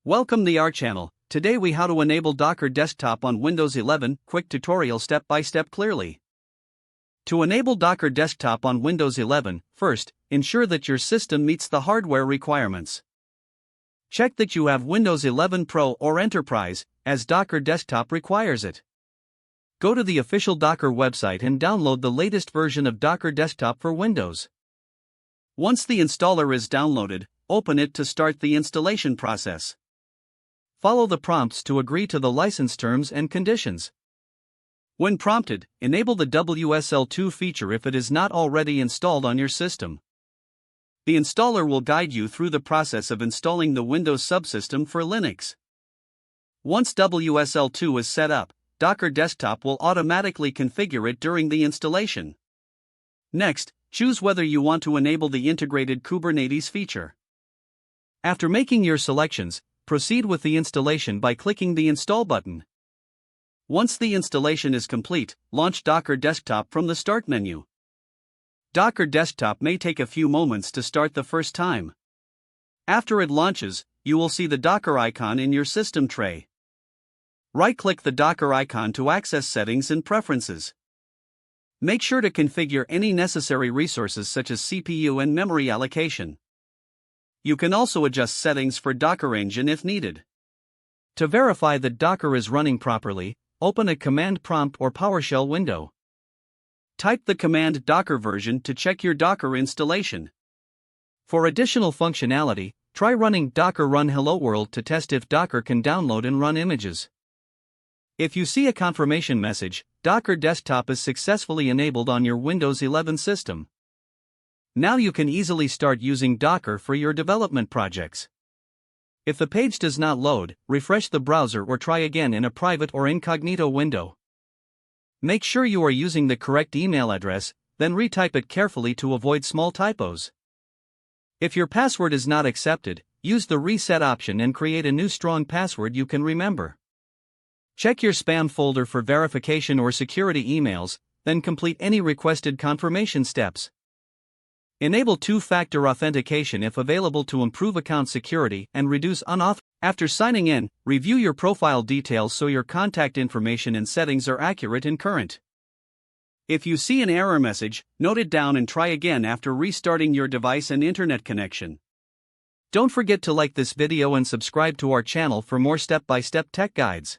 Welcome to our channel. Today we how to enable Docker Desktop on Windows 11, quick tutorial step by step clearly. To enable Docker Desktop on Windows 11, first, ensure that your system meets the hardware requirements. Check that you have Windows 11 Pro or Enterprise, as Docker Desktop requires it. Go to the official Docker website and download the latest version of Docker Desktop for Windows. Once the installer is downloaded, open it to start the installation process. Follow the prompts to agree to the license terms and conditions. When prompted, enable the WSL2 feature if it is not already installed on your system. The installer will guide you through the process of installing the Windows subsystem for Linux. Once WSL2 is set up, Docker Desktop will automatically configure it during the installation. Next, choose whether you want to enable the integrated Kubernetes feature. After making your selections, proceed with the installation by clicking the Install button. Once the installation is complete, launch Docker Desktop from the Start menu. Docker Desktop may take a few moments to start the first time. After it launches, you will see the Docker icon in your system tray. Right-click the Docker icon to access settings and preferences. Make sure to configure any necessary resources such as CPU and memory allocation. You can also adjust settings for Docker Engine if needed. To verify that Docker is running properly, open a command prompt or PowerShell window. Type the command Docker version to check your Docker installation. For additional functionality, try running Docker run Hello World to test if Docker can download and run images. If you see a confirmation message, Docker Desktop is successfully enabled on your Windows 11 system. Now you can easily start using Docker for your development projects. If the page does not load, refresh the browser or try again in a private or incognito window. Make sure you are using the correct email address, then retype it carefully to avoid small typos. If your password is not accepted, use the reset option and create a new strong password you can remember. Check your spam folder for verification or security emails, then complete any requested confirmation steps. Enable two-factor authentication if available to improve account security and reduce unauthorized. After signing in, review your profile details so your contact information and settings are accurate and current. If you see an error message, note it down and try again after restarting your device and internet connection. Don't forget to like this video and subscribe to our channel for more step-by-step tech guides.